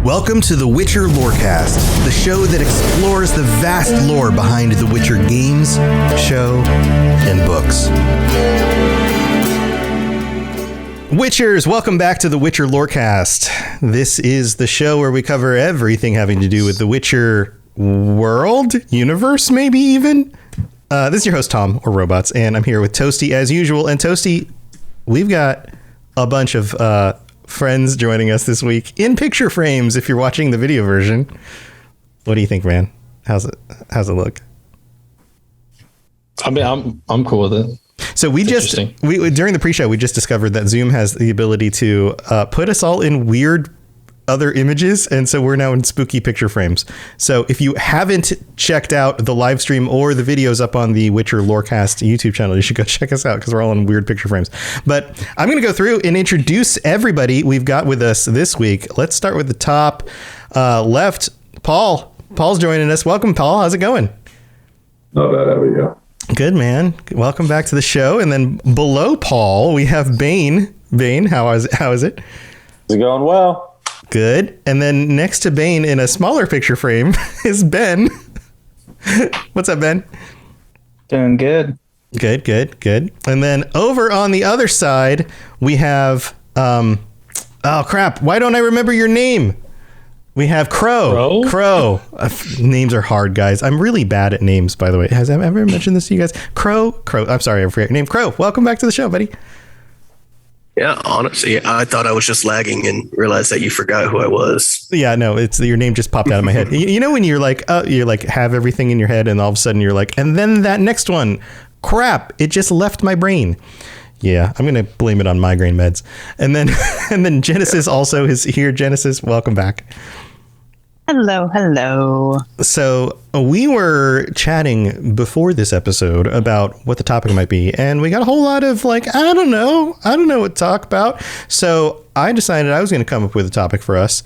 Welcome to the Witcher Lorecast, the show that explores the vast lore behind the Witcher games, show, and books. Witchers, welcome back to the Witcher Lorecast. This is the show where we cover everything having to do with the Witcher world, universe, maybe even. This is your host, Tom, or Robots, and I'm here with Toasty as usual. And Toasty, we've got a bunch of friends joining us this week in picture frames if you're watching the video version. What do you think, man? How's it look? I mean, I'm cool with it. So we during the pre-show we just discovered that Zoom has the ability to put us all in weird other images, and so we're now in spooky picture frames. So if you haven't checked out the live stream or the videos up on the Witcher Lorecast YouTube channel, you should go check us out because we're all in weird picture frames. But I'm going to go through and introduce everybody we've got with us this week. Let's start with the top left. Paul's joining us. Welcome, Paul. How's it going? Not bad. How are you? Good, man. Welcome back to the show. And then below Paul, we have Bane. Bane, how is it? It's going well. Good. And then next to Bane in a smaller picture frame is Ben. What's up, Ben? Doing good. Good. And then over on the other side, we have, oh crap. Why don't I remember your name? We have Crow. Names are hard, guys. I'm really bad at names, by the way. Has I ever mentioned this to you guys? Crow. I'm sorry, I forgot your name. Crow. Welcome back to the show, buddy. Yeah, honestly, I thought I was just lagging and realized that you forgot who I was. Yeah, no, it's your name just popped out of my head. You know when you're like have everything in your head and all of a sudden you're like, and then that next one, crap, it just left my brain. Yeah, I'm gonna blame it on migraine meds. And then Genesis also is here. Genesis, welcome back. Hello. So we were chatting before this episode about what the topic might be, and we got a whole lot of like, I don't know what to talk about. So I decided I was going to come up with a topic for us,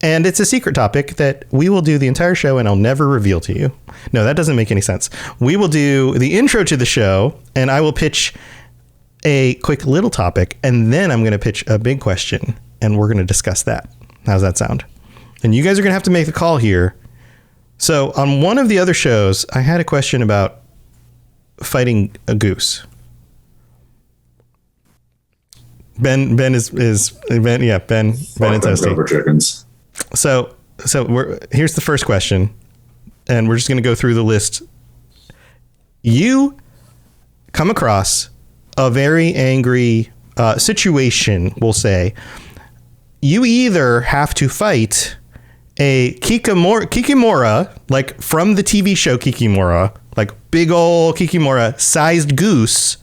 and it's a secret topic that we will do the entire show, and I'll never reveal to you. No, that doesn't make any sense. We will do the intro to the show, and I will pitch a quick little topic, and then I'm going to pitch a big question, and we're going to discuss that. How's that sound? And you guys are going to have to make the call here. So on one of the other shows, I had a question about fighting a goose. Ben and Toasty. Chickens. So here's the first question, and we're just going to go through the list. You come across a very angry situation, we'll say. You either have to fight a Kikimora, like from the TV show Kikimora, like big old Kikimora sized goose,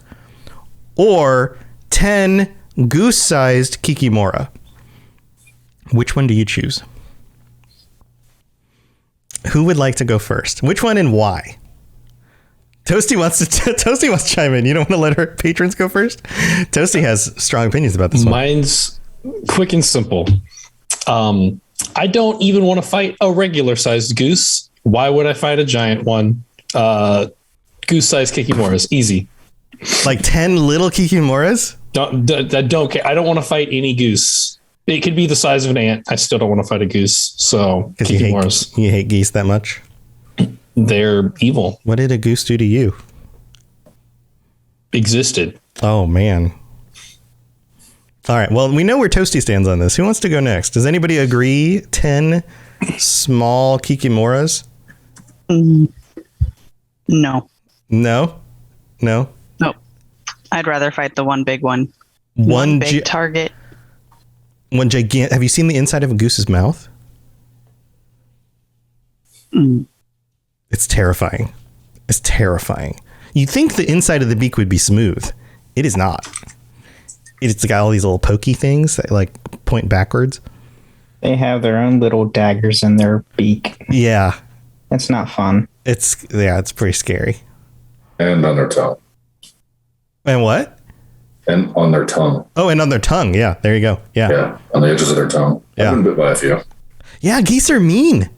or 10 goose sized Kikimora. Which one do you choose? Who would like to go first? Which one and why? Toasty wants to chime in. You don't want to let our patrons go first? Toasty has strong opinions about this one. Mine's quick and simple. I don't even want to fight a regular sized goose. Why would I fight a giant one? Goose sized Kikimoras, easy. Like 10 little Kikimoras? Don't care. I don't want to fight any goose. It could be the size of an ant. I still don't want to fight a goose. So Kikimoras. You hate geese that much? They're evil. What did a goose do to you? Existed. Oh, man. All right. Well, we know where Toasty stands on this. Who wants to go next? Does anybody agree? 10 small Kikimoras? No. No. I'd rather fight the one big one. One big target. One gigantic. Have you seen the inside of a goose's mouth? It's terrifying. You'd think the inside of the beak would be smooth. It is not. It's got all these little pokey things that like point backwards. They have their own little daggers in their beak. Yeah. It's not fun. It's pretty scary. And on their tongue. And what? And on their tongue. Oh, and on their tongue. Yeah, there you go. Yeah, on the edges of their tongue. Yeah. I've been bit by a few. Yeah, geese are mean.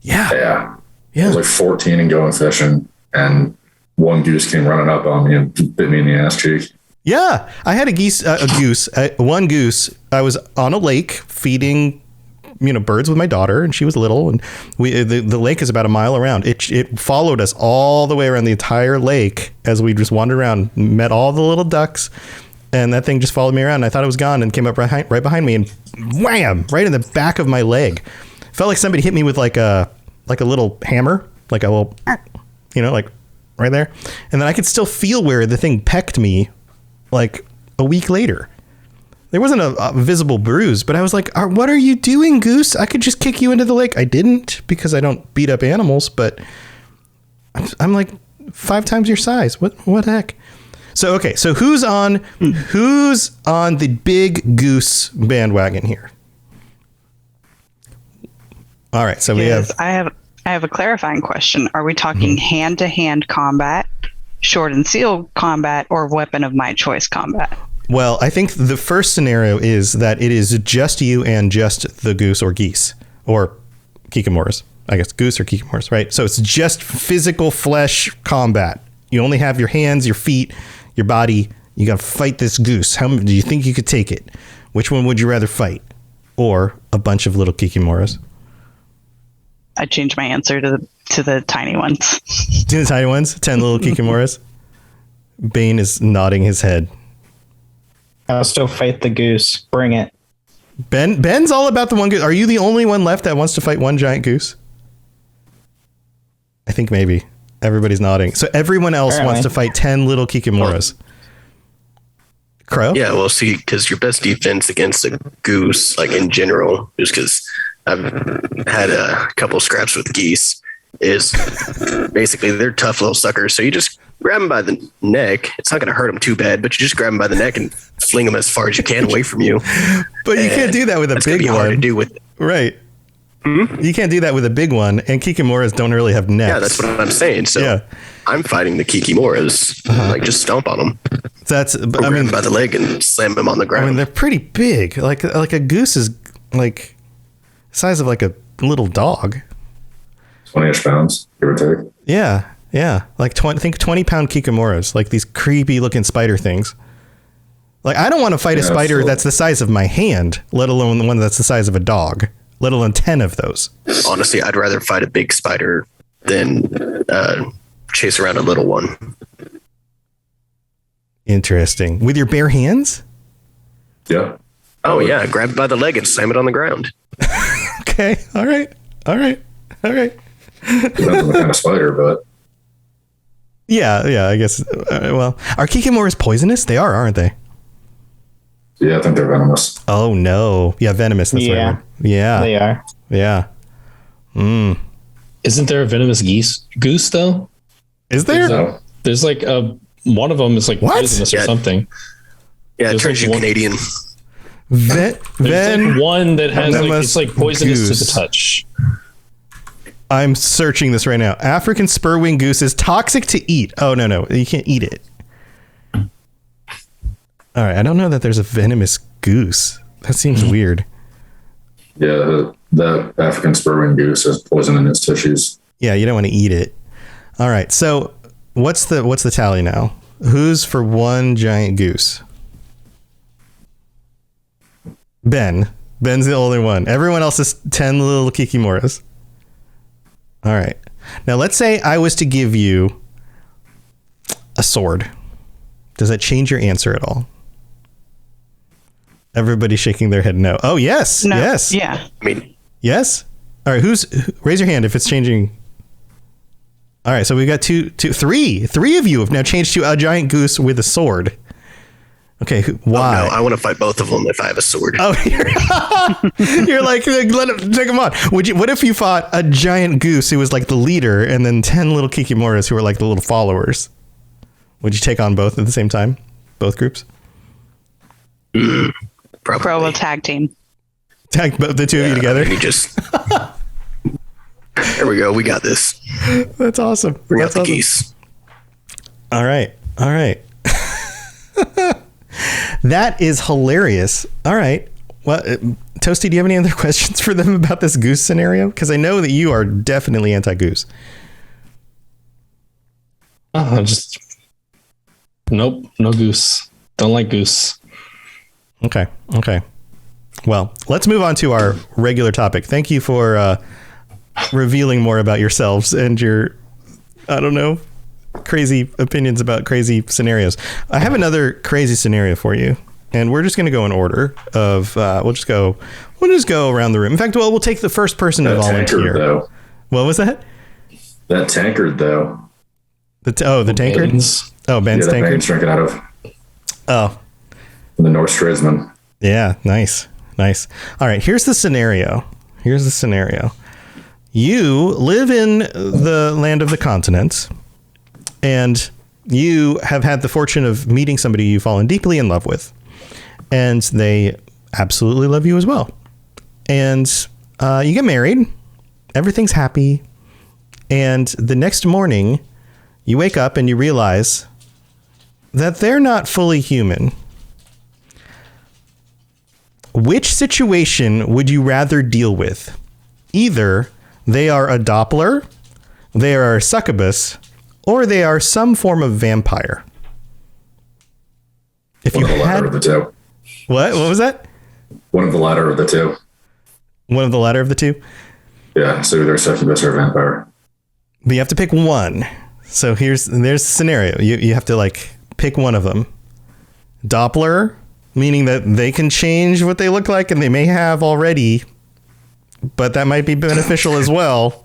Yeah. I was like 14 and going fishing, and one goose came running up on me and bit me in the ass cheek. Yeah, I had one goose. I was on a lake feeding birds with my daughter, and she was little, and the lake is about a mile around. It followed us all the way around the entire lake as we just wandered around, met all the little ducks, and that thing just followed me around. And I thought it was gone and came up right behind me and wham, right in the back of my leg. Felt like somebody hit me with like a little hammer, like a little, like right there. And then I could still feel where the thing pecked me like a week later. There wasn't a visible bruise, but I was like, what are you doing, Goose? I could just kick you into the lake. I didn't, because I don't beat up animals, but I'm like 5 times your size. What the heck? So, okay. So who's on the big goose bandwagon here? All right. So I have a clarifying question. Are we talking hand-to-hand combat, sword and shield combat, or weapon of my choice combat? Well, I think the first scenario is that it is just you and just the goose or geese or kikimoras. I guess goose or kikimoras, right? So it's just physical flesh combat. You only have your hands, your feet, your body. You got to fight this goose. How do you think you could take it? Which one would you rather fight? Or a bunch of little kikimoras? I changed my answer to the tiny ones. To the tiny ones? 10 little kikimoras? Bane is nodding his head. I'll still fight the goose. Bring it. Ben's all about the one goose. Are you the only one left that wants to fight one giant goose? I think maybe. Everybody's nodding. So everyone else wants to fight 10 little kikimoras. Crow? Yeah, well, see, because your best defense against a goose, like in general, just because I've had a couple scraps with geese, is basically they're tough little suckers. So you just grab them by the neck. It's not going to hurt them too bad, but you just grab them by the neck and fling them as far as you can away from you. But you can't do that with a big one. Hard to do with right. You can't do that with a big one, and kikimoras don't really have necks. Yeah, that's what I'm saying. So I'm fighting the kikimoras, like just stomp on them. That's, grab them by the leg and slam them on the ground. I mean, they're pretty big. Like a goose is like the size of like a little dog. 20-ish pounds, give or take. Yeah. Like 20-pound kikimoras, like these creepy looking spider things. Like, I don't want to fight a spider that's the size of my hand, let alone the one that's the size of a dog, let alone 10 of those. Honestly, I'd rather fight a big spider than chase around a little one. Interesting. With your bare hands? Yeah. Oh, yeah. Grab it by the leg and slam it on the ground. Okay. All right. Depends on the kind of spider, but. Yeah, I guess. Well, are kikimoras poisonous? They are, aren't they? Yeah, I think they're venomous. Oh, no. Yeah, venomous. That's right. Yeah. They are. Yeah. Isn't there a venomous goose, though? Is there? There's like one of them is like poisonous or something. Yeah, it turns you Canadian. There's like one that has it's like poisonous to the touch. I'm searching this right now. African spur-winged goose is toxic to eat. Oh, no. You can't eat it. All right. I don't know that there's a venomous goose. That seems weird. Yeah, the African spur-winged goose has poison in its tissues. Yeah, you don't want to eat it. All right. So what's the tally now? Who's for one giant goose? Ben's the only one. Everyone else is 10 little kikimoras. All right. Now, let's say I was to give you a sword. Does that change your answer at all? Everybody's shaking their head no. Oh, yes. No. Yes. Yeah. I mean, yes. All right. Raise your hand if it's changing. All right. So we've got three of you have now changed to a giant goose with a sword. Okay, why? Oh, no, I want to fight both of them if I have a sword. Oh, you're like, let him take him on. What if you fought a giant goose who was like the leader, and then 10 little kikimoras who were like the little followers? Would you take on both at the same time? Both groups? Probably. Pro will tag team. Tag the two of you together? You just... There we go. We got this. That's awesome. Bring That's out the awesome. geese. All right. That is hilarious. All right. Well, Toasty, do you have any other questions for them about this goose scenario? Because I know that you are definitely anti-goose. Nope, no goose. Don't like goose. Okay. Well, let's move on to our regular topic. Thank you for revealing more about yourselves and your, I don't know, crazy opinions about crazy scenarios. I have another crazy scenario for you, and we're just going to go in order of, we'll just go around the room. In fact, we'll take the first person to volunteer. Tankard, though. What was that? That tankard, though. The tankard? Ben's. Oh, Ben's that tankard. Ben's drinking out of. Oh. The North Strazman. Yeah, nice. All right, here's the scenario. You live in the land of the continents, and you have had the fortune of meeting somebody you've fallen deeply in love with, and they absolutely love you as well. And you get married, everything's happy, and the next morning you wake up and you realize that they're not fully human. Which situation would you rather deal with? Either they are a Doppler, they are a succubus, or they are some form of vampire. If One you of the latter had of the two. what was that? One of the latter of the two. One of the latter of the two. Yeah, so either a succubus or a vampire. But you have to pick one. So there's the scenario. You have to like pick one of them. Doppler, meaning that they can change what they look like and they may have already, but that might be beneficial as well.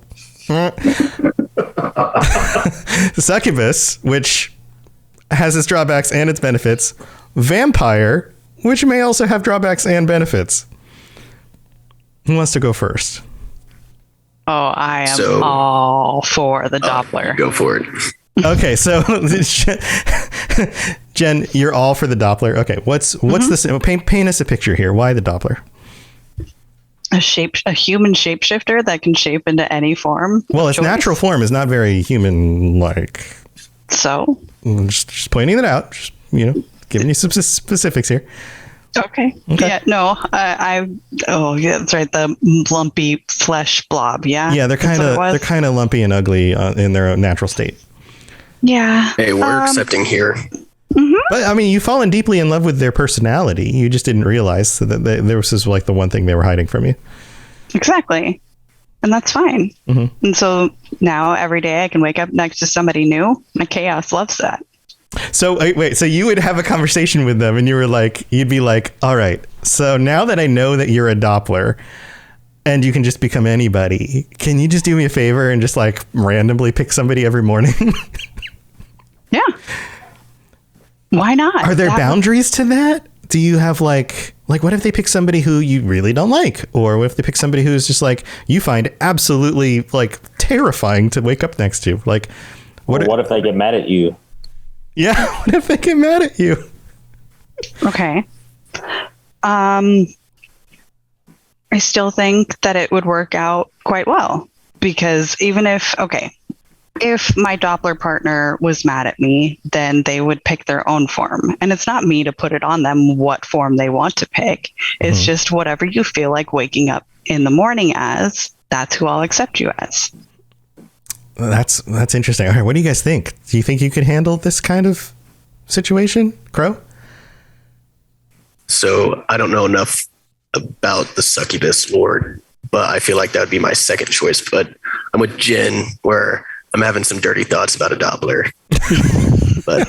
Succubus, which has its drawbacks and its benefits. Vampire, which may also have drawbacks and benefits. Who wants to go first? Oh, I am all for the Doppler. Go for it. Okay, so Jen, you're all for the Doppler. Okay, what's this? Paint us a picture here. Why the Doppler? A human shapeshifter that can shape into any form. Well, its natural form is not very human-like. So? Just pointing it out. Just, giving you some specifics here. Okay. Yeah, no, oh yeah, that's right. The lumpy flesh blob. Yeah. Yeah, they're kind of lumpy and ugly in their own natural state. Yeah. Hey, we're accepting here. But I mean, you've fallen deeply in love with their personality. You just didn't realize that this is like the one thing they were hiding from you. Exactly. And that's fine. Mm-hmm. And so now every day I can wake up next to somebody new. My chaos loves that. So wait, so you would have a conversation with them and you'd be like, all right, so now that I know that you're a Doppler and you can just become anybody, can you just do me a favor and just like randomly pick somebody every morning? Yeah. Why not? Are there boundaries to that? Do you have like what if they pick somebody who you really don't like? Or what if they pick somebody who's just like you find absolutely like terrifying to wake up next to? Like what if they get mad at you? Yeah, what if they get mad at you? Okay. I still think that it would work out quite well because even if my Doppler partner was mad at me, then they would pick their own form. And it's not me to put it on them what form they want to pick. It's just whatever you feel like waking up in the morning as, that's who I'll accept you as. That's interesting. All right, what do you guys think? Do you think you could handle this kind of situation, Crow? So I don't know enough about the succubus lord, but I feel like that would be my second choice. But I'm with Jen, where I'm having some dirty thoughts about a Doppler. But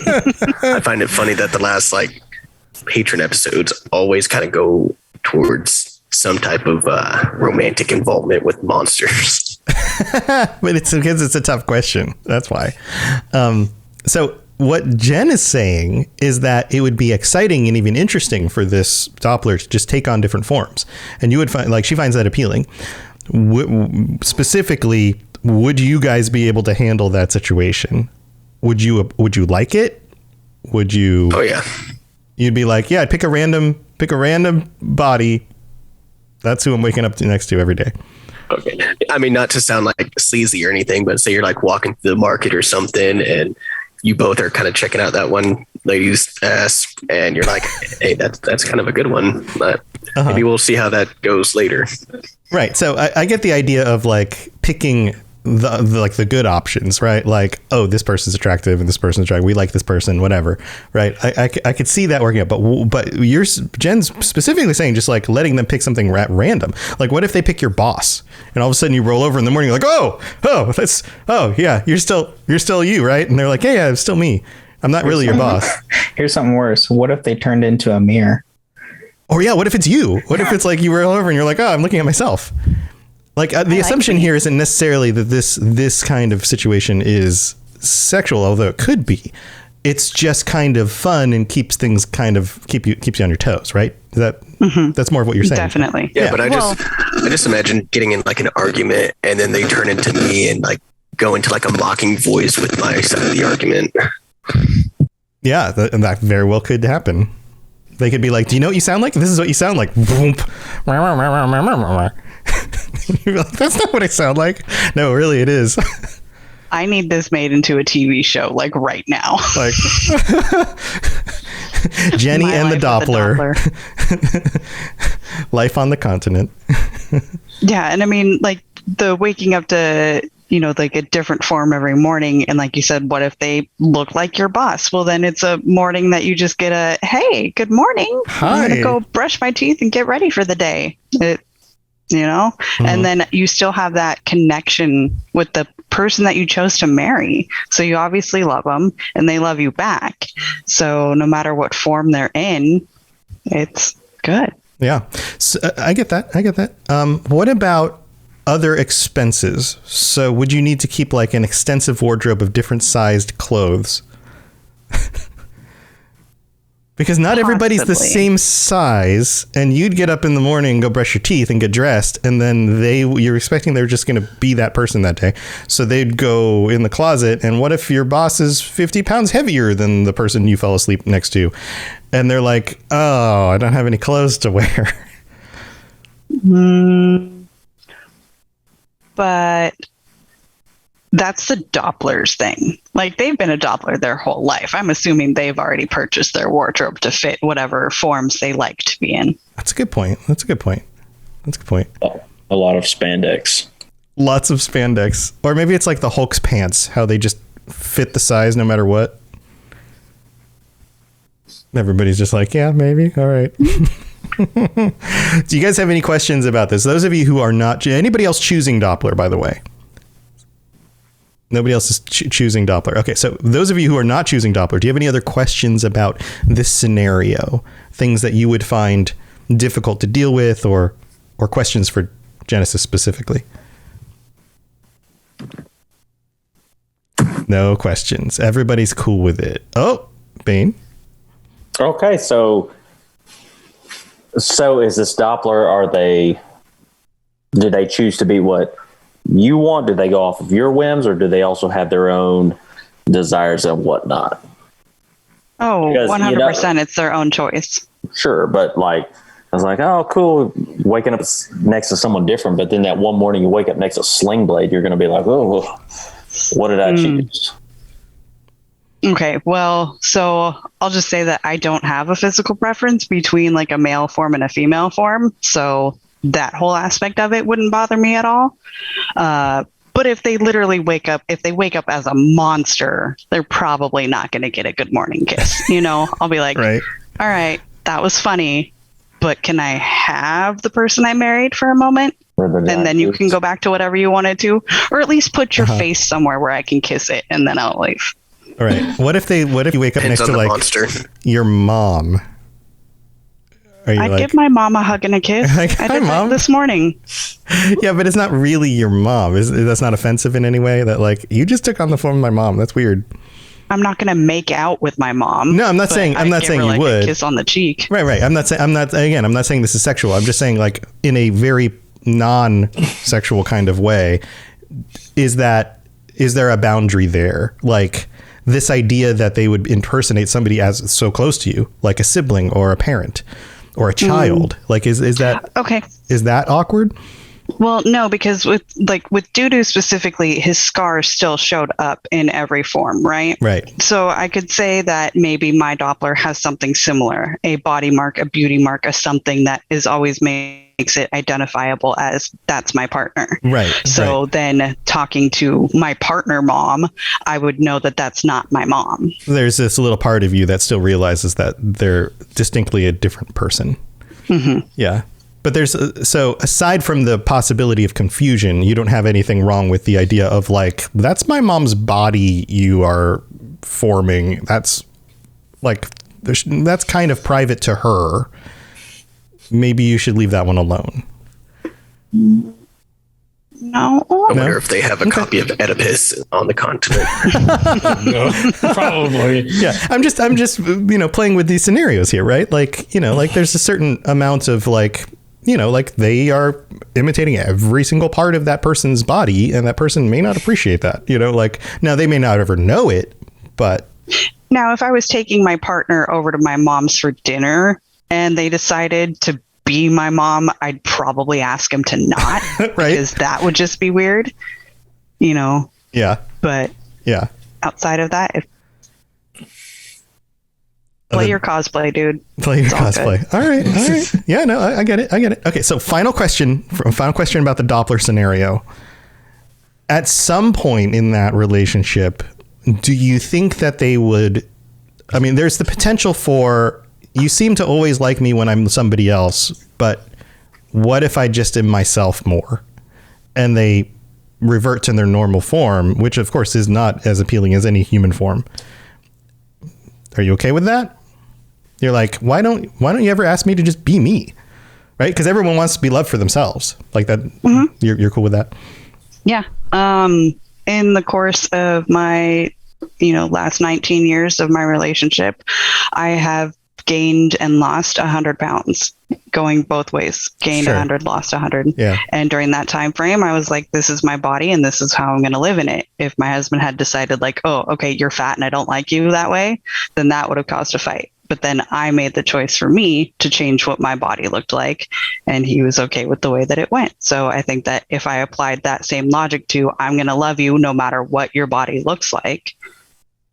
I find it funny that the last patron episodes always kind of go towards some type of romantic involvement with monsters. But it's because it's a tough question. That's why. So what Jen is saying is that it would be exciting and even interesting for this Doppler to just take on different forms. And you would find, she finds that appealing. Specifically, would you guys be able to handle that situation? Would you like it? Would you? Oh yeah. You'd be like, yeah, I'd pick a random body. That's who I'm waking up next to every day. Okay. I mean, not to sound like sleazy or anything, but say you're walking through the market or something and you both are kind of checking out that one lady's ass and you're like, hey, that's kind of a good one, but maybe we'll see how that goes later. Right. So I get the idea of picking the good options, right? Like, oh, this person's attractive and this person's attractive. We like this person, whatever, right? I could see that working out, but Jen's specifically saying just like letting them pick something random. Like, what if they pick your boss, and all of a sudden you roll over in the morning, you're like, oh yeah, you're still you, right? And they're like, yeah, it's still me. I'm not really your boss. Here's something worse. What if they turned into a mirror? Or yeah, what if it's you? What if it's like you roll over and you're like, oh, I'm looking at myself. Like the assumption here isn't necessarily that this kind of situation is sexual, although it could be. It's just kind of fun and keeps things kind of keeps you on your toes, right? Is that that's more of what you're saying? Definitely. Yeah, but I just imagine getting in like an argument and then they turn into me and like go into like a mocking voice with my side of the argument. Yeah, and that very well could happen. They could be like, "Do you know what you sound like? This is what you sound like." Boom. You're like, that's not what I sound like. No, really, it is. I need this made into a TV show, like right now. Like Jenny and the Doppler. Life on the continent. Yeah, and I mean, like the waking up to, like a different form every morning. And like you said, what if they look like your boss? Well, then it's a morning that you just get a, hey, good morning. Hi. I'm going to go brush my teeth and get ready for the day. And then you still have that connection with the person that you chose to marry. So you obviously love them and they love you back. So no matter what form they're in, it's good. Yeah. So, I get that. What about other expenses? So would you need to keep like an extensive wardrobe of different sized clothes? Because not everybody's the same size, and you'd get up in the morning, go brush your teeth and get dressed, and then you're expecting they're just going to be that person that day. So they'd go in the closet, and what if your boss is 50 pounds heavier than the person you fell asleep next to? And they're like, oh, I don't have any clothes to wear. But that's the Dopplers thing. Like, they've been a Doppler their whole life. I'm assuming they've already purchased their wardrobe to fit whatever forms they like to be in. That's a good point. A lot of spandex. Lots of spandex. Or maybe it's like the Hulk's pants, how they just fit the size no matter what. Everybody's just like, yeah, maybe. All right. Do you guys have any questions about this? Those of you who are not, anybody else choosing Doppler, by the way? Nobody else is choosing Doppler. Okay, so those of you who are not choosing Doppler, do you have any other questions about this scenario? Things that you would find difficult to deal with, or questions for Genesis specifically? No questions. Everybody's cool with it. Oh, Bane. Okay, so is this Doppler, do they choose to be what you want? Do they go off of your whims, or do they also have their own desires and whatnot? Oh, because, 100%. It's their own choice. Sure. But like, I was like, oh, cool. Waking up next to someone different. But then that one morning you wake up next to Sling Blade, you're going to be like, oh, what did I choose? Okay, well, so I'll just say that I don't have a physical preference between like a male form and a female form. So that whole aspect of it wouldn't bother me at all. But if they literally wake up as a monster, they're probably not going to get a good morning kiss. I'll be like, right. All right, that was funny, but can I have the person I married for a moment? And then you can go back to whatever you wanted to, or at least put your face somewhere where I can kiss it, and then I'll leave. All right. What if you wake up next to like monster. Your mom? I'd give my mom a hug and a kiss. Like, I did that this morning. Yeah, but it's not really your mom. That's not offensive in any way? That like you just took on the form of my mom. That's weird. I'm not going to make out with my mom. No, I'm not saying you would. A kiss on the cheek. Right. I'm not saying this is sexual. I'm just saying, like, in a very non-sexual kind of way, is there a boundary there? Like, this idea that they would impersonate somebody as so close to you, like a sibling or a parent or a child. Like, is that okay? Is that awkward? Well, no, because with Dudu specifically, his scars still showed up in every form, right? Right. So I could say that maybe my Doppler has something similar, a body mark, a beauty mark, a something that is always made makes it identifiable as that's my partner. Right. So then talking to my partner mom, I would know that that's not my mom. There's this little part of you that still realizes that they're distinctly a different person. Mm-hmm. Yeah. But there's so aside from the possibility of confusion, you don't have anything wrong with the idea of like, that's my mom's body you are forming. That's like, that's kind of private to her. Maybe you should leave that one alone. No. I wonder if they have a copy of Oedipus on the continent. No, probably. Yeah. I'm just, playing with these scenarios here, right? Like, like there's a certain amount of like, like they are imitating every single part of that person's body, and that person may not appreciate that, like now they may not ever know it, but. Now, if I was taking my partner over to my mom's for dinner and they decided to be my mom, I'd probably ask him to not, right? Because that would just be weird, Yeah. But yeah, outside of that, play your cosplay, dude. Play your cosplay. All right. Yeah, no, I get it. Okay, so final question about the Doppler scenario. At some point in that relationship, do you think that they would, there's the potential for, you seem to always like me when I'm somebody else, but what if I just am myself more? And they revert to their normal form, which of course is not as appealing as any human form. Are you okay with that? You're like, why don't you ever ask me to just be me? Right? Because everyone wants to be loved for themselves. Like that. Mm-hmm. You're cool with that? Yeah. In the course of my, last 19 years of my relationship, I have gained and lost 100 pounds, going both ways. Gained 100, lost 100. Yeah. And during that time frame, I was like, this is my body and this is how I'm going to live in it. If my husband had decided like, oh, okay, you're fat and I don't like you that way, then that would have caused a fight. But then I made the choice for me to change what my body looked like, and he was okay with the way that it went. So I think that if I applied that same logic to I'm going to love you no matter what your body looks like,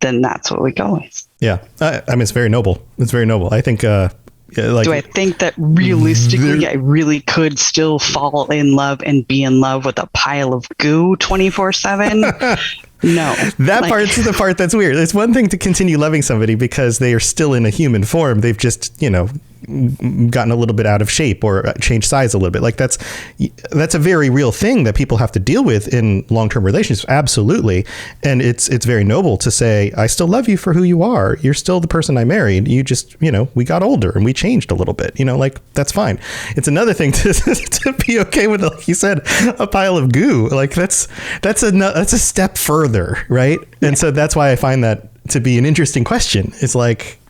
then that's what we go with. Yeah. It's very noble. It's very noble. I think, do I think that realistically I really could still fall in love and be in love with a pile of goo 24/7? No. That part's the part that's weird. It's one thing to continue loving somebody because they are still in a human form. They've just, gotten a little bit out of shape or changed size a little bit. Like that's a very real thing that people have to deal with in long-term relationships. Absolutely. And it's very noble to say, I still love you for who you are. You're still the person I married. You just, we got older and we changed a little bit, like that's fine. It's another thing to be okay with, like you said, a pile of goo. Like that's a step further. Right. And so that's why I find that to be an interesting question. It's like,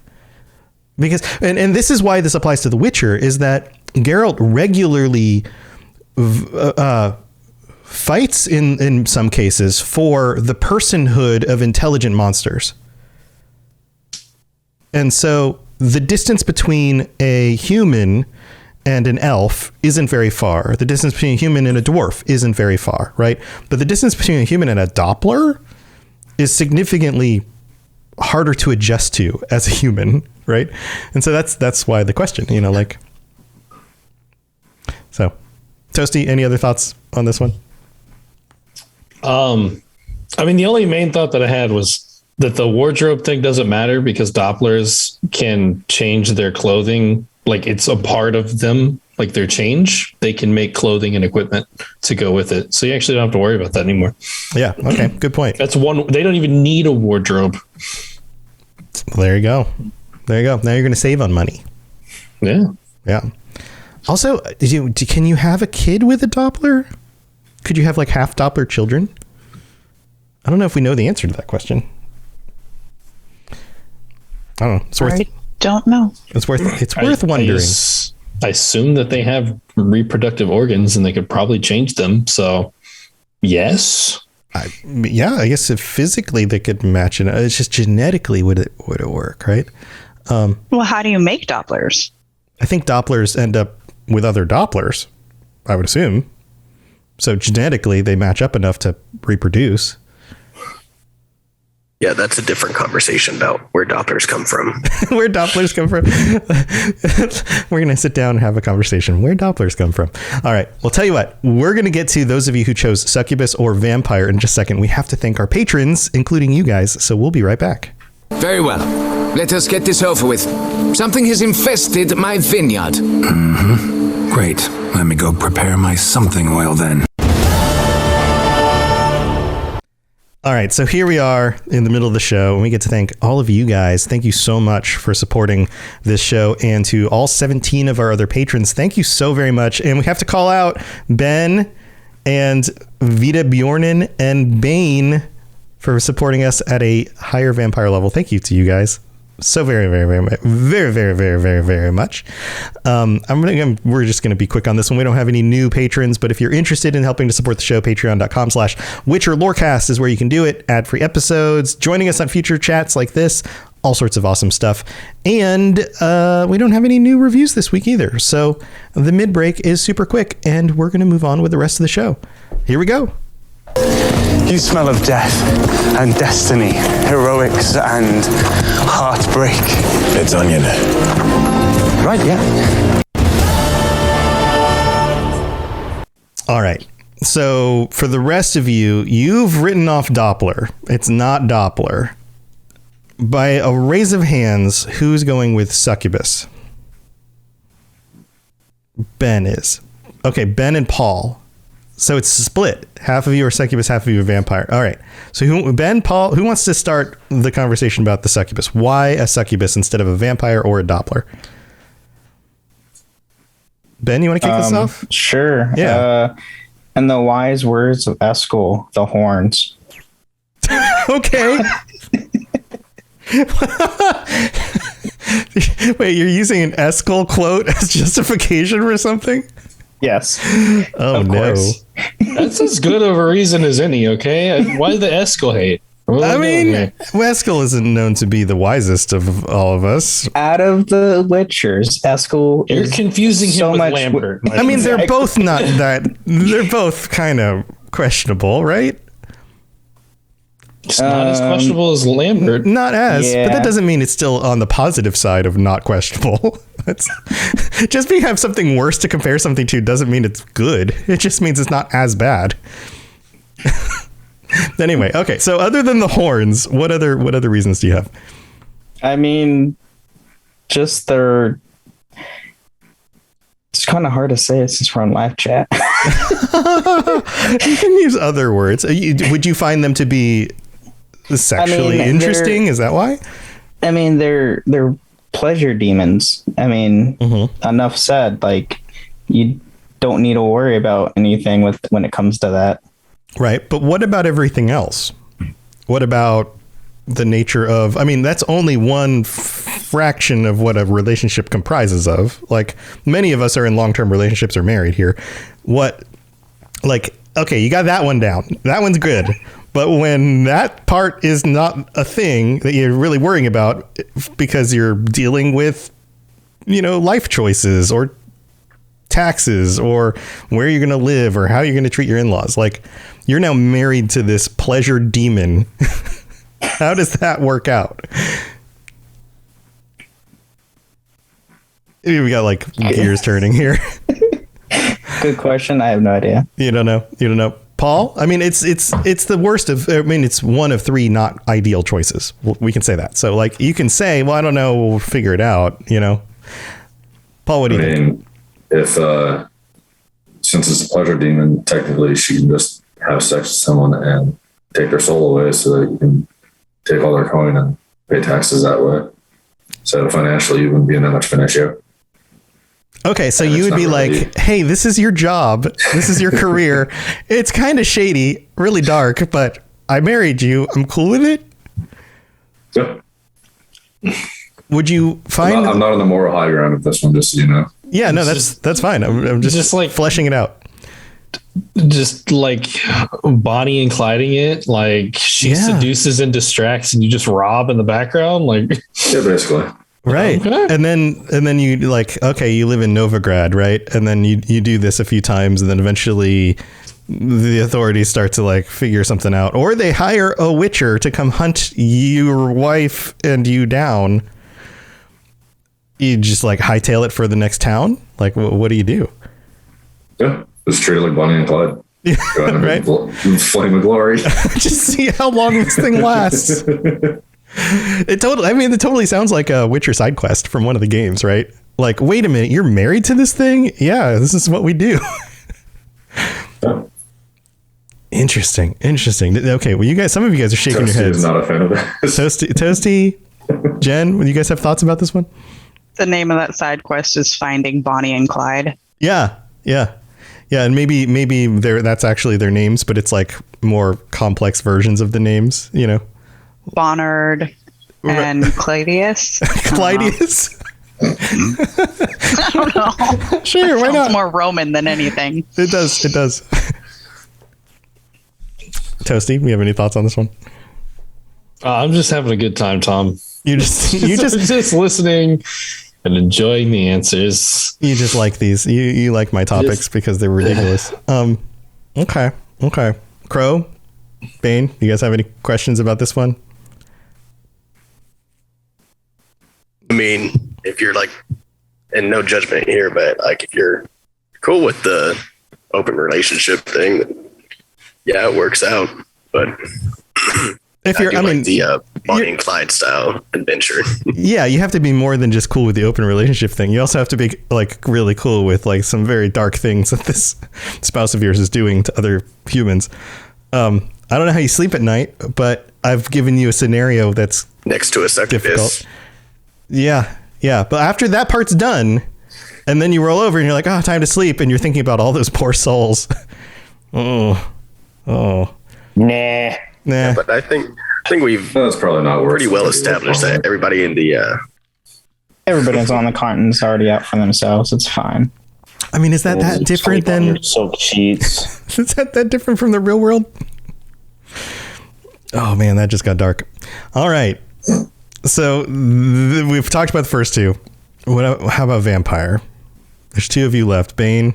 because, and this is why this applies to The Witcher, is that Geralt regularly fights in some cases for the personhood of intelligent monsters. And so the distance between a human and an elf isn't very far. The distance between a human and a dwarf isn't very far, right? But the distance between a human and a Doppler is significantly harder to adjust to as a human, right? And so that's why the question, so Toasty, any other thoughts on this one? The only main thought that I had was that the wardrobe thing doesn't matter because Dopplers can change their clothing. Like it's a part of them, like their change, they can make clothing and equipment to go with it. So you actually don't have to worry about that anymore. Yeah. Okay. Good point. That's one. They don't even need a wardrobe. There you go. Now you're going to save on money. Yeah. Yeah. Also, can you have a kid with a Doppler? Could you have like half Doppler children? I don't know if we know the answer to that question. I don't know. I don't know. It's worth wondering. I assume that they have reproductive organs and they could probably change them. So, yes. I guess if physically they could match it. It's just genetically would it work, right? Well, how do you make Dopplers? I think Dopplers end up with other Dopplers, I would assume. So genetically they match up enough to reproduce. Yeah, that's a different conversation about where Dopplers come from. Where Dopplers come from. We're going to sit down and have a conversation. Where Dopplers come from. All right. Well, tell you what, we're going to get to those of you who chose succubus or vampire in just a second. We have to thank our patrons, including you guys. So we'll be right back. Very well. Let us get this over with. Something has infested my vineyard. Mm-hmm. Great. Let me go prepare my something oil then. All right, so here we are in the middle of the show, and we get to thank all of you guys. Thank you so much for supporting this show, and to all 17 of our other patrons, thank you so very much. And we have to call out Ben and Vita Bjornen and Bane for supporting us at a higher vampire level. Thank you to you guys so very, very, very, very, very, very, very, very much. We're just going to be quick on this one. We don't have any new patrons, but if you're interested in helping to support the show, patreon.com/Witcher Lorecast is where you can do it. Ad-free episodes, joining us on future chats like this, all sorts of awesome stuff. And we don't have any new reviews this week either. So the mid-break is super quick, and we're going to move on with the rest of the show. Here we go. You smell of death and destiny, heroics and heartbreak. It's onion. Right, yeah. All right. So for the rest of you, you've written off Doppler. It's not Doppler. By a raise of hands, who's going with succubus? Ben is. Okay, Ben and Paul. So it's split. Half of you are succubus, half of you are vampire. All right. So Ben, Paul, who wants to start the conversation about the succubus? Why a succubus instead of a vampire or a Doppler? Ben, you want to kick this off? Sure. Yeah. In the wise words of Eskel, the horns. Okay. Wait, you're using an Eskel quote as justification for something? Yes. Oh, of no. Course. That's as good of a reason as any, okay? Why the Eskel hate? I mean, Eskel isn't known to be the wisest of all of us. Out of the Witchers, Eskel You're is confusing him so with much Lambert. I mean, they're both not that... They're both kind of questionable, right? It's not as questionable as Lambert. Not as, Yeah. but that doesn't mean it's still on the positive side of not questionable. It's just because you have something worse to compare something to doesn't mean it's good. It just means it's not as bad. Anyway, okay. So other than the horns, what other reasons do you have? I mean, just their... It's kind of hard to say since we're on live chat. You can use other words. Would you find them to be sexually interesting? Is that why? I mean, they're pleasure demons. I mean, enough said. Like, you don't need to worry about anything when it comes to that. Right. But what about everything else? What about the nature of, I mean, that's only one fraction of what a relationship comprises of. Like, many of us are in long-term relationships or married here. Okay, you got that one down. That one's good. But when that part is not a thing that you're really worrying about because you're dealing with, life choices or taxes or where you're going to live or how you're going to treat your in-laws, like, you're now married to this pleasure demon. How does that work out? We got gears turning here. Good question. I have no idea. You don't know. Paul? I mean, it's the worst of, it's one of three not ideal choices. We can say that. So you can say, well, I don't know, we'll figure it out, Paul, what do you think? If, since it's a pleasure demon, technically she can just have sex with someone and take their soul away so that you can take all their coin and pay taxes that way. So financially, you wouldn't be in that much of an issue. Okay, so you would be like, hey, this is your job. This is your career. It's kind of shady, really dark, but I married you. I'm cool with it. Yep. Would you find... I'm not on the moral high ground of this one, just so you know. Yeah, no, that's fine. I'm just fleshing it out. Just Bonnie and Clyding it. She seduces and distracts and you just rob in the background. Yeah, basically. Right. Okay. And then you you live in Novigrad, right? And then you do this a few times and then eventually the authorities start to like figure something out, or they hire a witcher to come hunt your wife and you down. You just like hightail it for the next town. Like, what do you do? Yeah, just treat it like Bonnie and Clyde. Go ahead and Right? Flame of glory. Just see how long this thing lasts. It totally sounds like a Witcher side quest from one of the games, right? Like, wait a minute, you're married to this thing? Yeah, this is what we do. Yeah. Interesting. Okay, well, some of you guys are shaking your heads. Is not a fan of that. Toasty, Jen, do you guys have thoughts about this one? The name of that side quest is Finding Bonnie and Clyde. Yeah, and maybe that's actually their names, but it's like more complex versions of the names, you know. Bonnard and Cladius. Cladius? I don't know. Sure, why not? More Roman than anything. It does. Toasty, you have any thoughts on this one? I'm just having a good time, Tom. You just listening and enjoying the answers. You just like these. You like my topics because they're ridiculous. Okay. Crow, Bane, you guys have any questions about this one? I mean, if you're like, and no judgment here, but like if you're cool with the open relationship thing, then yeah, it works out. But if you're, the Bonnie and Clyde style adventure. Yeah, you have to be more than just cool with the open relationship thing. You also have to be like really cool with like some very dark things that this spouse of yours is doing to other humans. I don't know how you sleep at night, but I've given you a scenario that's next to a succubus. Difficult. Yeah. But after that part's done, and then you roll over and you're like, oh, time to sleep. And you're thinking about all those poor souls. Oh. Nah. Yeah, but I think we've That's probably not pretty well established that everybody in the Everybody's on the continent's already out for themselves. It's fine. I mean, is that different than silk sheets? Is that different from the real world? Oh man, that just got dark. All right. So we've talked about the first two. How about vampire? There's two of you left, Bane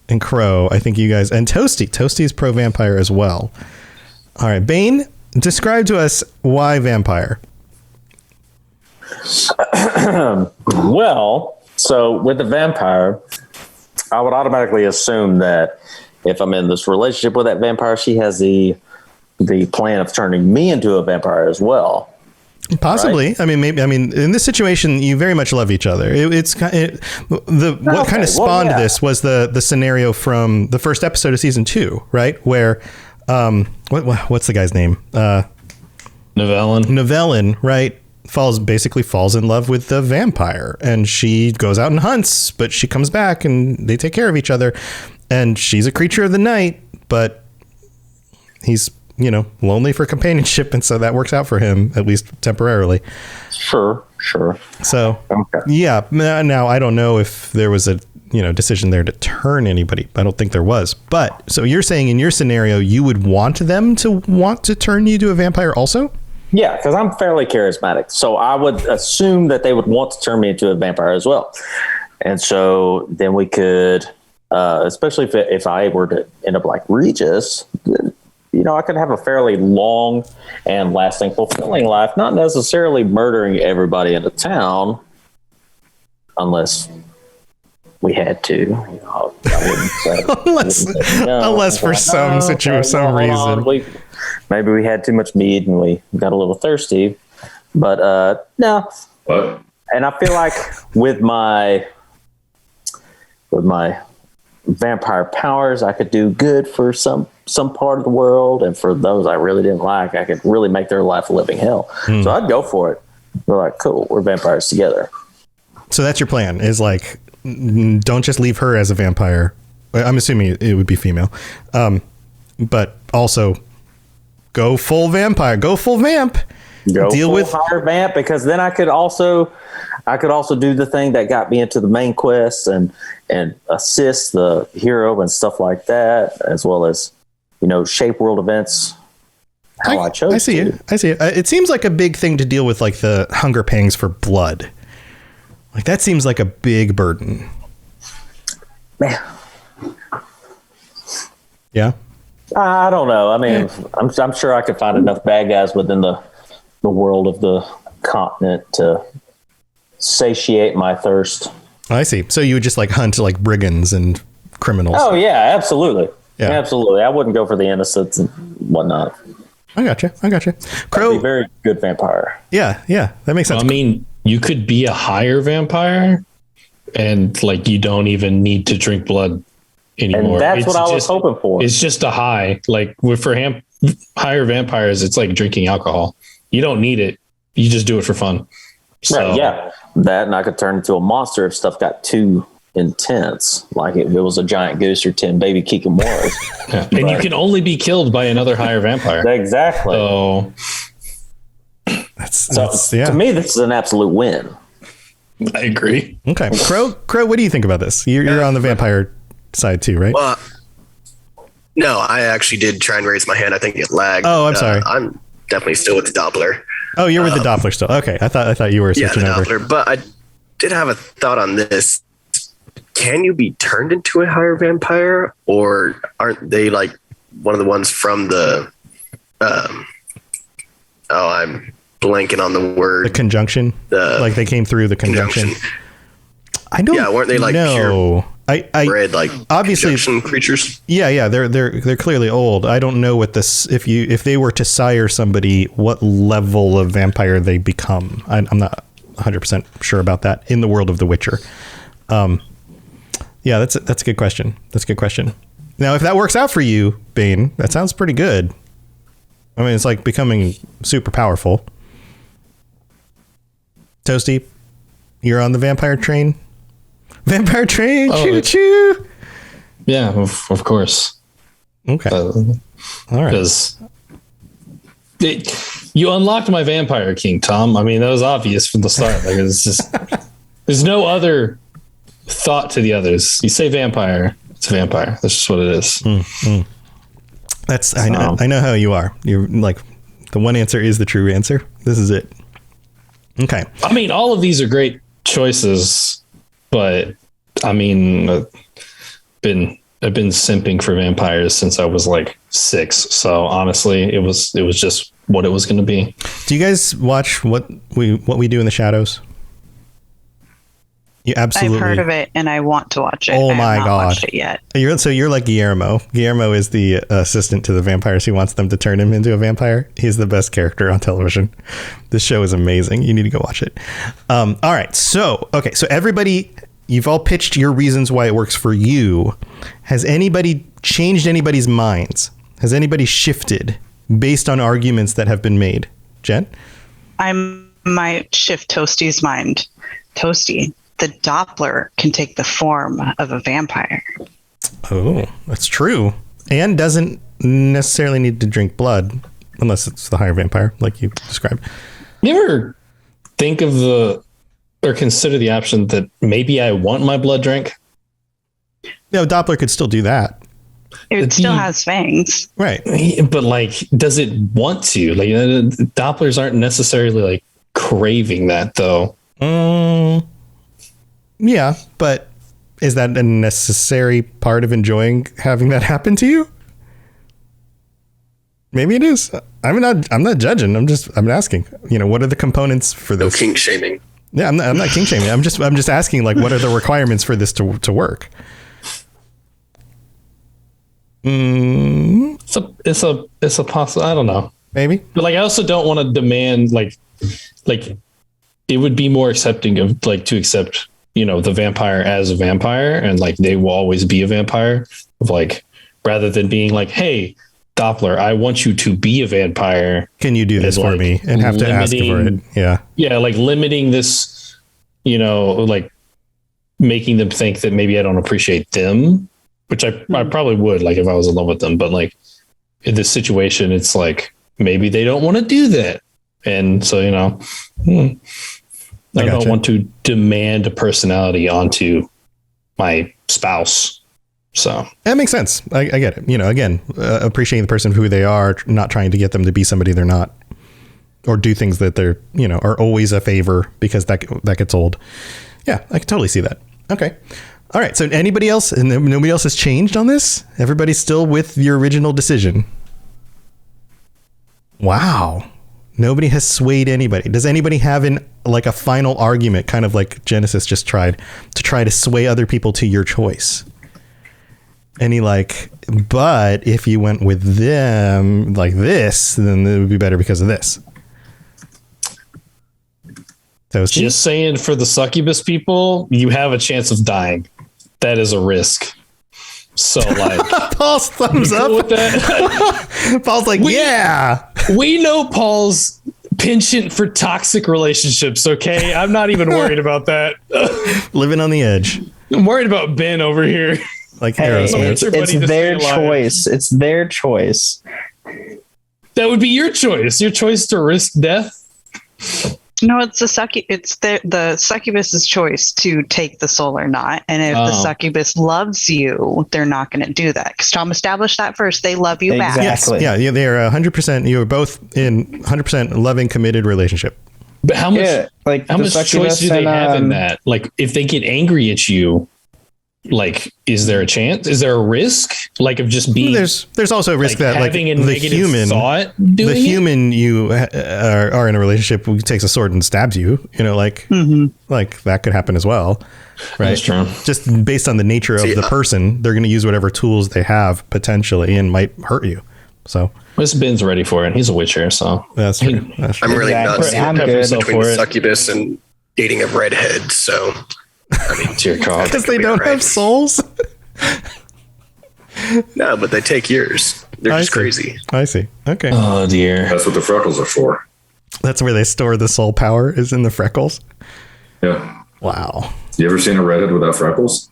and Crow. I think you guys, and Toasty. Toasty is pro vampire as well. All right, Bane, describe to us why vampire. Well, so with the vampire, I would automatically assume that if I'm in this relationship with that vampire, she has the plan of turning me into a vampire as well. Possibly. Right? I mean, maybe. I mean, in this situation, you very much love each other. What kind of spawned this was the scenario from the first episode of season 2, right? Where, what's the guy's name? Novellin, right? Basically falls in love with the vampire, and she goes out and hunts, but she comes back and they take care of each other, and she's a creature of the night, but he's, lonely for companionship, and so that works out for him, at least temporarily. Sure. So, okay. Yeah, now I don't know if there was a, decision there to turn anybody. I don't think there was. But, so you're saying in your scenario, you would want them to want to turn you to a vampire also? Yeah, because I'm fairly charismatic. So I would assume that they would want to turn me into a vampire as well. And so then we could, especially if I were to end up like Regis, I could have a fairly long and lasting, fulfilling life, not necessarily murdering everybody in the town, unless we had to. Unless for some reason. Maybe we had too much mead and we got a little thirsty. But no. What? And I feel like with my vampire powers, I could do good for some part of the world, and for those I really didn't like, I could really make their life a living hell. So I'd go for it. We're like, cool, we're vampires together. So that's your plan, is like, don't just leave her as a vampire. I'm assuming it would be female. But also go full vampire, go full vamp. Deal with higher vamp, because then I could also do the thing that got me into the main quest and assist the hero and stuff like that, as well as, shape world events. I chose. I see it. It seems like a big thing to deal with, like the hunger pangs for blood. Like that seems like a big burden. Man. Yeah. I don't know. I mean, I'm sure I could find enough bad guys within the world of the continent to satiate my thirst. I see. So you would just like hunt like brigands and criminals. Oh yeah, absolutely. Yeah. Absolutely. I wouldn't go for the innocents and whatnot. I gotcha. Crow, a very good vampire. Yeah, that makes sense. I mean, you could be a higher vampire, and like you don't even need to drink blood anymore. And that's what I was hoping for. It's just a high. Like for higher vampires, it's like drinking alcohol. You don't need it. You just do it for fun. So, right, yeah. That, and I could turn into a monster if stuff got too intense, like if it was a giant goose or 10 baby kikimoras. Yeah. And you can only be killed by another higher vampire. Exactly. So to me, this is an absolute win. I agree. Okay. Crow, what do you think about this? You're on the vampire side too, right? Well, no, I actually did try and raise my hand. I think it lagged. Oh, I'm sorry. I'm definitely still with the Doppler. Oh, you're with the Doppler still. Okay. I thought you were switching over. Doppler, but I did have a thought on this. Can you be turned into a higher vampire, or aren't they like one of the ones from the I'm blanking on the word. The conjunction? Like they came through the conjunction. I don't. Yeah, weren't they like pure bred, like obviously creatures? Yeah, they're clearly old. I don't know what this if they were to sire somebody, what level of vampire they become. I'm not 100% sure about that in the world of The Witcher. Yeah, that's a good question. That's a good question. Now, if that works out for you, Bane, that sounds pretty good. I mean, it's like becoming super powerful. Toasty, you're on the vampire train. Vampire train, choo choo. Yeah, of course. Okay. All right. Because you unlocked my vampire king, Tom. I mean, that was obvious from the start. Like, it's just there's no other thought to the others. You say vampire, it's a vampire. That's just what it is. Mm-hmm. I know how you are. You're like, the one answer is the true answer. This is it. Okay. I mean, all of these are great choices, but I mean, I've been simping for vampires since I was like 6. So honestly, it was just what it was going to be. Do you guys watch what we do in the shadows? You absolutely. I've heard of it and I want to watch it. Oh I my have not God. watched it yet. You're like Guillermo. Guillermo is the assistant to the vampires who wants them to turn him into a vampire. He's the best character on television. This show is amazing. You need to go watch it. All right. So everybody, you've all pitched your reasons why it works for you. Has anybody changed anybody's minds? Has anybody shifted based on arguments that have been made? Jen? I might shift Toasty's mind. Toasty, the Doppler can take the form of a vampire. Oh, that's true. And doesn't necessarily need to drink blood unless it's the higher vampire, like you described. You ever think of or consider the option that maybe I want my blood drank? No, Doppler could still do that. It still has fangs. Right. But like, does it want to? Like, Dopplers aren't necessarily like craving that though. Yeah, but is that a necessary part of enjoying having that happen to you? Maybe it is. I'm not judging. I'm asking. What are the components for this? No kink shaming. Yeah, I'm not kink shaming. I'm just asking, like, what are the requirements for this to work? It's a possible. I don't know. Maybe. But like, I also don't want to demand like it would be more accepting of like to accept the vampire as a vampire and like they will always be a vampire of like rather than being like, hey, Doppler, I want you to be a vampire. Can you do this for me? And have to ask for it. Yeah. Yeah. Like limiting this, like making them think that maybe I don't appreciate them, which I probably would, like if I was in love with them. But like in this situation, it's like maybe they don't want to do that. And so, I don't want to demand a personality onto my spouse. So that makes sense. I get it. Again, appreciating the person for who they are, not trying to get them to be somebody they're not, or do things that they're, are always a favor because that gets old. Yeah, I can totally see that. Okay. All right. So anybody else? And nobody else has changed on this? Everybody's still with your original decision. Wow. Nobody has swayed anybody. Does anybody have a final argument, kind of like Genesis just tried to sway other people to your choice? But if you went with them like this, then it would be better because of this. Toasty? Just saying, for the succubus people, you have a chance of dying. That is a risk. So Paul's thumbs up. With that? Paul's like, yeah. We know Paul's penchant for toxic relationships. Okay, I'm not even worried about that. Living on the edge. I'm worried about Ben over here. Like it's their choice. It's their choice. That would be your choice. Your choice to risk death. No, it's the succubus's choice to take the soul or not. And if the succubus loves you, they're not going to do that. Because Tom established that first. They love you back. Yes. Yeah, they are 100%. You are both in 100% loving, committed relationship. But how much choice do they have in that? Like, if they get angry at you, like, is there a chance? Is there a risk? Like, of just being? There's also a risk that having a the negative human thought you are in a relationship who takes a sword and stabs you. Like that could happen as well, right? That's true. Just based on the nature of the person, they're going to use whatever tools they have potentially and might hurt you. So Miss Ben's ready for it. He's a witcher, so that's true. I'm really not seeing the difference between the succubus and dating a redhead. So. I mean, dear God, because they don't have souls. No, but they take yours. They're just crazy. I see. Okay. Oh dear. That's what the freckles are for. That's where they store the soul power, is in the freckles. Yeah. Wow. You ever seen a redhead without freckles?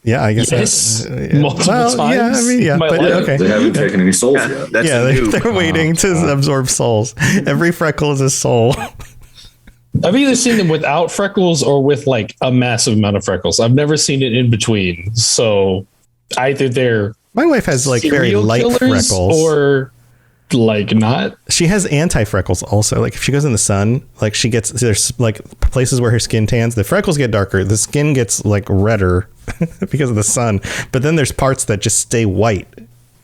Yeah, I guess. Yes. Multiple times. Yeah, I mean, but okay. They haven't taken any souls yet. They're waiting to absorb souls. Every freckle is a soul. I've either seen them without freckles or with like a massive amount of freckles. I've never seen it in between. So either they're my wife has like very light freckles or like not. She has anti-freckles also. Like if she goes in the sun, like there's like places where her skin tans, the freckles get darker, the skin gets like redder because of the sun. But then there's parts that just stay white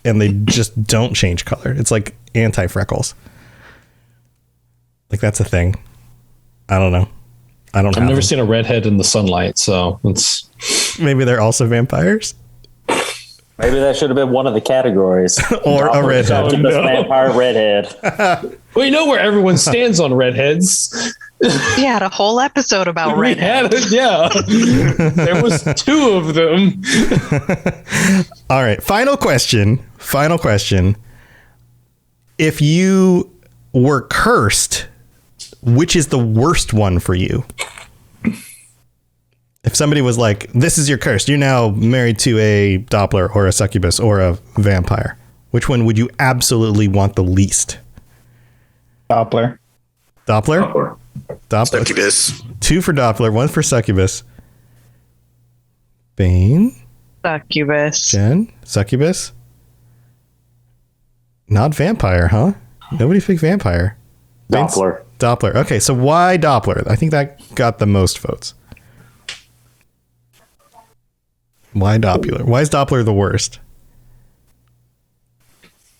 and they just don't change color. It's like anti-freckles. Like that's a thing. I don't know. I've never seen a redhead in the sunlight, so it's maybe they're also vampires. Maybe that should have been one of the categories. Or a redhead. Oh, no. Vampire redhead. Well, you know where everyone stands on redheads. We had a whole episode about redheads. Yeah. There was 2 of them. All right. Final question. If you were cursed, which is the worst one for you? If somebody was like, this is your curse, you're now married to a Doppler or a succubus or a vampire, which one would you absolutely want the least? Doppler. Succubus. 2 for Doppler, 1 for succubus. Bane? Succubus. Jen? Succubus? Not vampire, huh? Nobody picked vampire. Doppler. Doppler. Okay, so why Doppler? I think that got the most votes. Why Doppler? Why is Doppler the worst?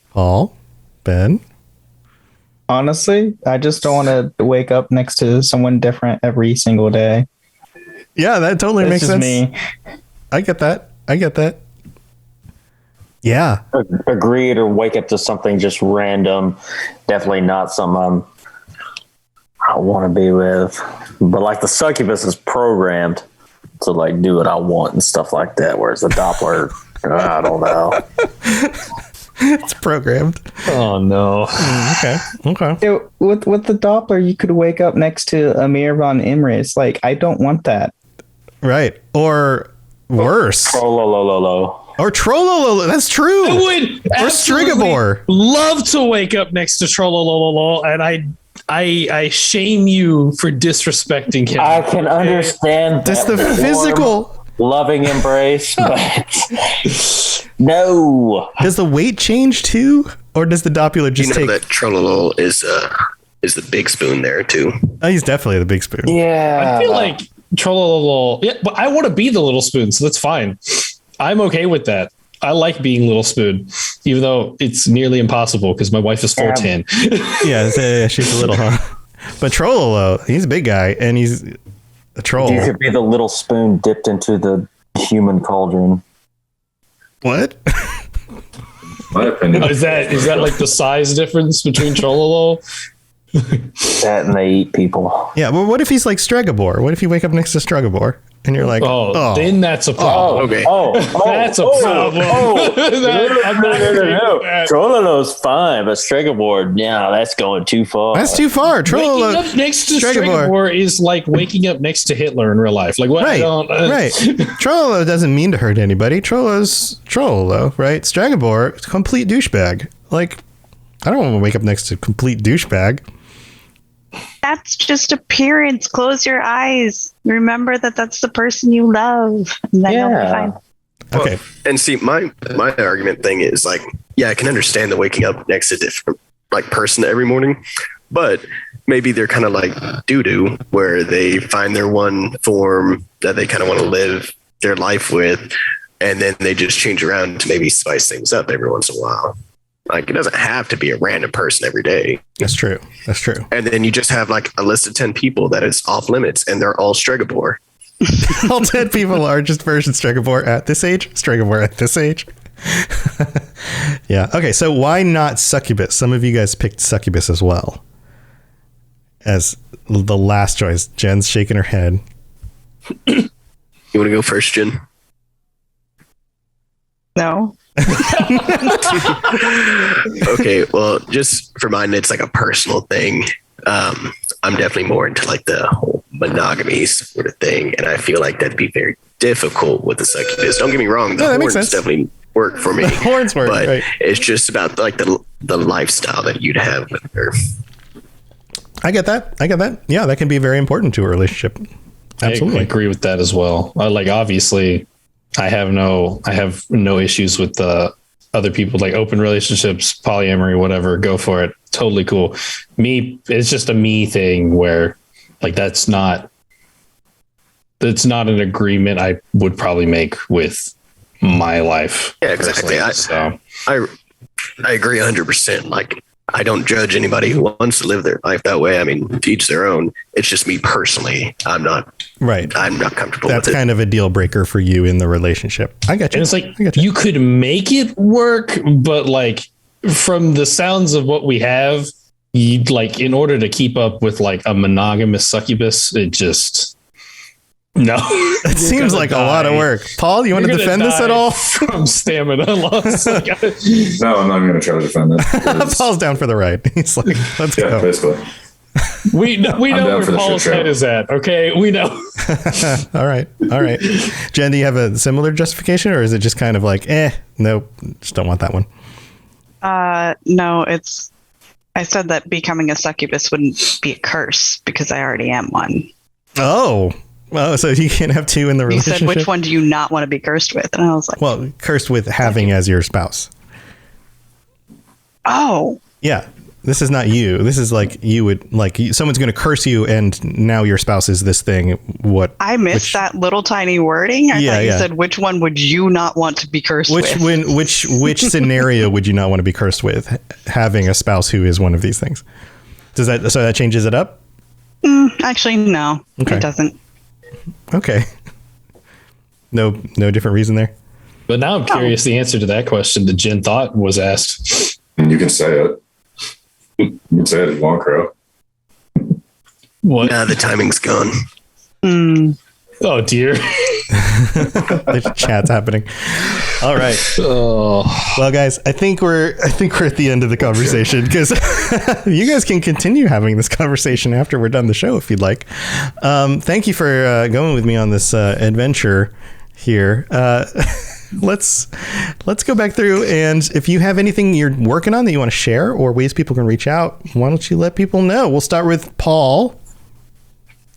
Paul? Ben? Honestly, I just don't want to wake up next to someone different every single day. Yeah, that totally makes sense. Me. I get that. Yeah. Agreed, or wake up to something just random. Definitely not something I want to be with. But like the succubus is programmed to like do what I want and stuff like that. Whereas the Doppler, I don't know. It's programmed. Oh no. Okay. Yeah, with the Doppler, you could wake up next to Amir von Imres. Like, I don't want that. Right. Or worse. Trollolololo. Or Trollololo. That's true. I would or Strigobor. Love to wake up next to Trollolololo, and I shame you for disrespecting him. I can understand that's the physical loving embrace, but no. Does the weight change too, or does the Doppler just take? That Trollolol is the big spoon there too. Oh, he's definitely the big spoon. Yeah, I feel like Trollolol. Yeah, but I want to be the little spoon, so that's fine. I'm okay with that. I like being little spoon, even though it's nearly impossible because my wife is 4'10". Yeah, she's a little, huh? But Trollolo, he's a big guy and he's a troll. You could be the little spoon dipped into the human cauldron. What? My opinion. Is that like the size difference between Trollolo? That and they eat people. Yeah, but what if he's like Stregobor? What if you wake up next to Stregobor and you're like, then that's a problem. Okay. That's a problem. No. Trollolo's fine, but Stregobor, that's going too far. That's too far. Waking up next to Stregobor is like waking up next to Hitler in real life. Like what? Right. Trollolo doesn't mean to hurt anybody. Trollolo's Trollolo, right? Stregobor, complete douchebag. Like, I don't want to wake up next to complete douchebag. That's just appearance. Close your eyes. Remember that that's the person you love. And then you'll be fine. Okay. And see, my argument thing is like, yeah, I can understand the waking up next to different like person every morning, but maybe they're kind of like doo-doo where they find their one form that they kind of want to live their life with, and then they just change around to maybe spice things up every once in a while. Like, it doesn't have to be a random person every day. That's true. And then you just have like a list of 10 people that is off limits and they're all Stregobor. All 10 people are just version Stregobor at this age, Stregobor at this age. Yeah. Okay. So why not succubus? Some of you guys picked succubus as well as the last choice. Jen's shaking her head. You want to go first, Jen? No. Okay, well, just for mine, it's like a personal thing. I'm definitely more into like the whole monogamy sort of thing, and I feel like that'd be very difficult with the succubus. Don't get me wrong, the horns definitely work for me. Horns work, but right. It's just about like the lifestyle that you'd have with her. I get that. Yeah, that can be very important to a relationship. Absolutely, I agree with that as well. Like, obviously, I have no issues with the other people, like open relationships, polyamory, whatever. Go for it. Totally cool. Me, it's just a me thing where, like, that's not an agreement I would probably make with my life. Yeah, exactly. I agree 100%. Like, I don't judge anybody who wants to live their life that way. I mean, to each their own. It's just me personally. I'm not comfortable with it. That's kind of a deal breaker for you in the relationship. I got you. And it's like, you could make it work, but like, from the sounds of what we have, you like, in order to keep up with like a monogamous succubus, it just, no. It seems like a lot of work. Paul, you want to defend this at all? From stamina loss. No, I'm not going to try to defend this. Paul's down for the ride. He's like, let's go. Basically. We know where Paul's head is at. Okay, we know. All right. Jen, do you have a similar justification, or is it just kind of like, nope, just don't want that one? No, I said that becoming a succubus wouldn't be a curse because I already am one. Oh, well, so you can't have two in the relationship? You said, which one do you not want to be cursed with? And I was like, well, cursed with having as your spouse. Oh. Yeah. This is not you. This is like you would like someone's going to curse you, and now your spouse is this thing. What? I missed that little tiny wording. I thought you said, which one would you not want to be cursed with? Which scenario would you not want to be cursed with? Having a spouse who is one of these things. So that changes it up? Actually, no. Okay. It doesn't. Okay. No different reason there. But now I'm curious the answer to that question that Jen thought was asked. You can say it. You can say it as Long Crow. What? Nah, the timing's gone. Oh dear. The chat's happening. All right. Oh. Well, guys, I think we're at the end of the conversation, because you guys can continue having this conversation after we're done the show if you'd like. Thank you for going with me on this adventure here. Let's go back through, and if you have anything you're working on that you want to share or ways people can reach out, why don't you let people know? We'll start with Paul.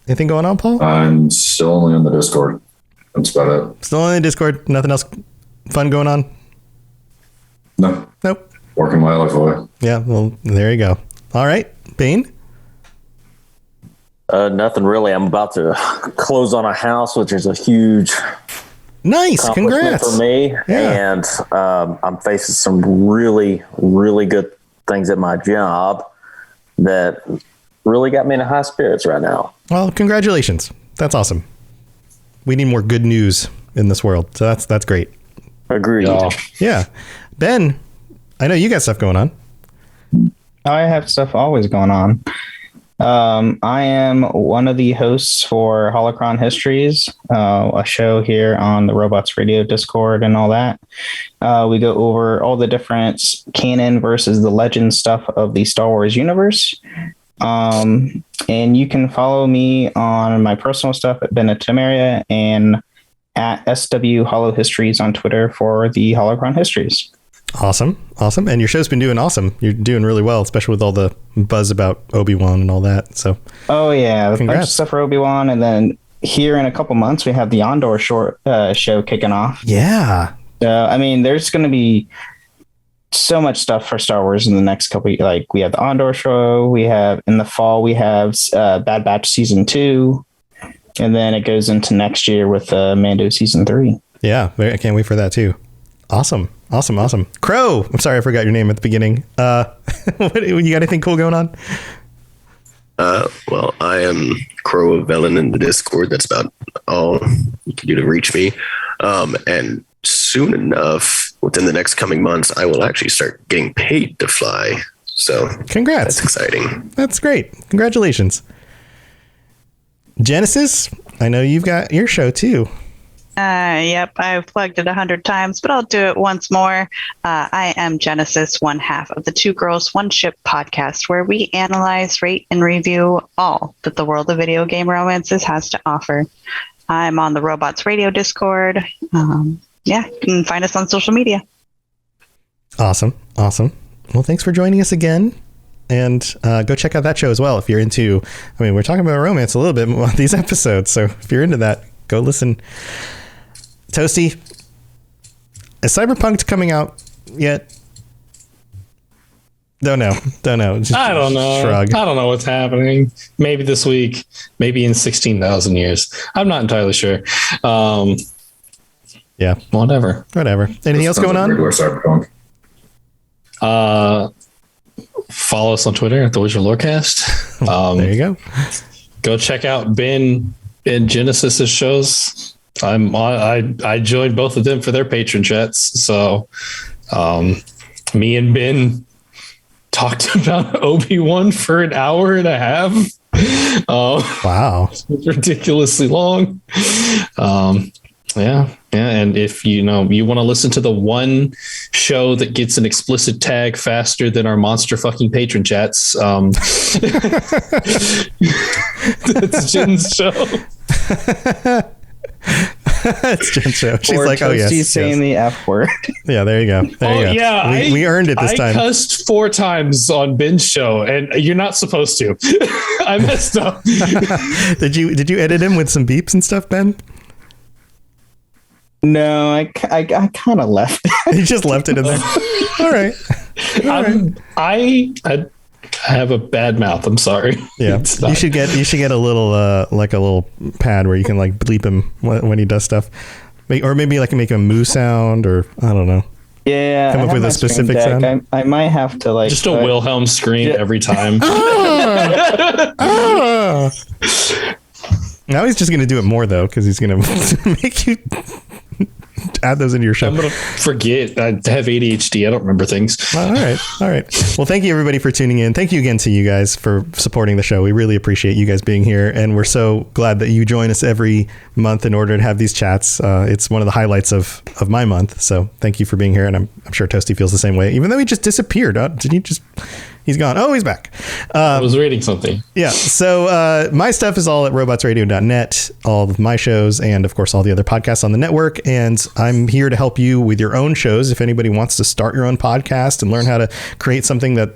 Anything going on, Paul? I'm still only on the Discord. That's about it. Still on the Discord. Nothing else fun going on? No. Nope. Working my life away. Yeah, well, there you go. All right, Bane? Nothing really. I'm about to close on a house, which is a huge nice. Congrats for me. Yeah. And I'm facing some really, really good things at my job that really got me in high spirits right now. Well, congratulations. That's awesome. We need more good news in this world. So that's great. Agreed. Yeah. Ben, I know you got stuff going on. I have stuff always going on. I am one of the hosts for Holocron Histories, a show here on the Robots Radio Discord and all that. We go over all the different canon versus the legend stuff of the Star Wars universe. And you can follow me on my personal stuff at Ben Atamaria and at SW Holo Histories on Twitter for the Holocron Histories. Awesome. And your show's been doing awesome. You're doing really well, especially with all the buzz about Obi-Wan and all that. So, oh yeah, a bunch of congrats. stuff for Obi-Wan, and then here in a couple months we have the Andor show kicking off. Yeah. I mean, there's going to be so much stuff for Star Wars in the next couple. Like we have the Andor show. We have in the fall we have Bad Batch season 2, and then it goes into next year with Mando season 3. Yeah, I can't wait for that too. Awesome. Crow, I'm sorry I forgot your name at the beginning. What, you got anything cool going on? Well, I am Crow of Velen in the Discord. That's about all you can do to reach me. And soon enough, within the next coming months, I will actually start getting paid to fly. So congrats. That's exciting. That's great. Congratulations. Genesis, I know you've got your show too. Yep, I've plugged it 100 times, but I'll do it once more. I am Genesis, one half of the Two Girls, One Ship podcast, where we analyze, rate, and review all that the world of video game romances has to offer. I'm on the Robots Radio Discord. Yeah, you can find us on social media. Awesome. Well, thanks for joining us again. And go check out that show as well if you're into, we're talking about romance a little bit on these episodes. So if you're into that, go listen. Toasty, is Cyberpunk coming out yet? Don't know. Just I don't know. Shrug. I don't know what's happening. Maybe this week, maybe in 16,000 years. I'm not entirely sure. Yeah. Whatever. Anything else going on? Regular Cyberpunk. Follow us on Twitter at the Wizard Lorecast. There you go. Go check out Ben and Genesis's shows. I joined both of them for their patron chats. So me and Ben talked about Obi-Wan for an hour and a half. Wow. It's ridiculously long. Yeah. And if you want to listen to the one show that gets an explicit tag faster than our monster fucking patron chats, that's Jen's show. It's Jen's show. She's or like, oh yes, she's saying the F word. Yeah, there you go. Yeah, we earned it this time. I cussed 4 times on Ben's show, and you're not supposed to. I messed up. Did you edit him with some beeps and stuff, Ben? No, I kind of left it. You just left it in there. All right. I have a bad mouth. I'm sorry. Yeah, you should get a little like a little pad where you can like bleep him when he does stuff, or maybe like make a moo sound, or I don't know. Yeah, come up with a specific sound. I might have to like just a Wilhelm scream every time. Now he's just gonna do it more though, because he's gonna make you add those into your show. I'm gonna forget. I have ADHD. I don't remember things. All right. Well, thank you everybody for tuning in. Thank you again to you guys for supporting the show. We really appreciate you guys being here, and we're so glad that you join us every month in order to have these chats. It's one of the highlights of my month. So thank you for being here, and I'm sure Toasty feels the same way. Even though he just disappeared, did he just? He's gone. Oh, he's back. I was reading something. Yeah. So my stuff is all at robotsradio.net, all of my shows, and of course, all the other podcasts on the network. And I'm here to help you with your own shows. If anybody wants to start your own podcast and learn how to create something that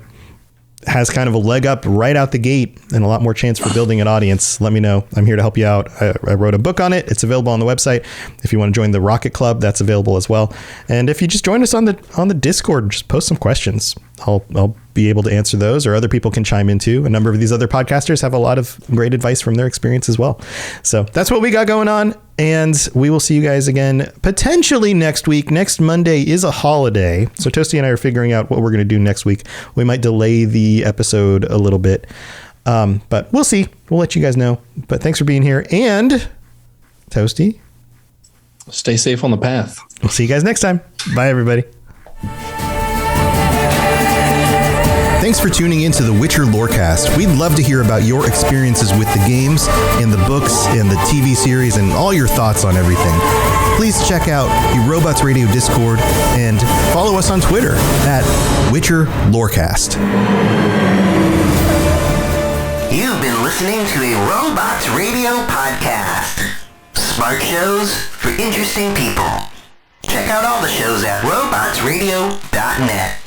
has kind of a leg up right out the gate and a lot more chance for building an audience, let me know. I'm here to help you out. I wrote a book on it. It's available on the website. If you want to join the Rocket Club, that's available as well. And if you just join us on the Discord, just post some questions. I'll be able to answer those, or other people can chime in too. A number of these other podcasters have a lot of great advice from their experience as well. So that's what we got going on. And we will see you guys again potentially next week. Next Monday is a holiday. So Toasty and I are figuring out what we're going to do next week. We might delay the episode a little bit. But we'll see. We'll let you guys know. But thanks for being here. And Toasty, stay safe on the path. We'll see you guys next time. Bye, everybody. Thanks for tuning in to the Witcher Lorecast. We'd love to hear about your experiences with the games and the books and the TV series and all your thoughts on everything. Please check out the Robots Radio Discord and follow us on Twitter at Witcher Lorecast. You've been listening to a Robots Radio podcast. Smart shows for interesting people. Check out all the shows at robotsradio.net.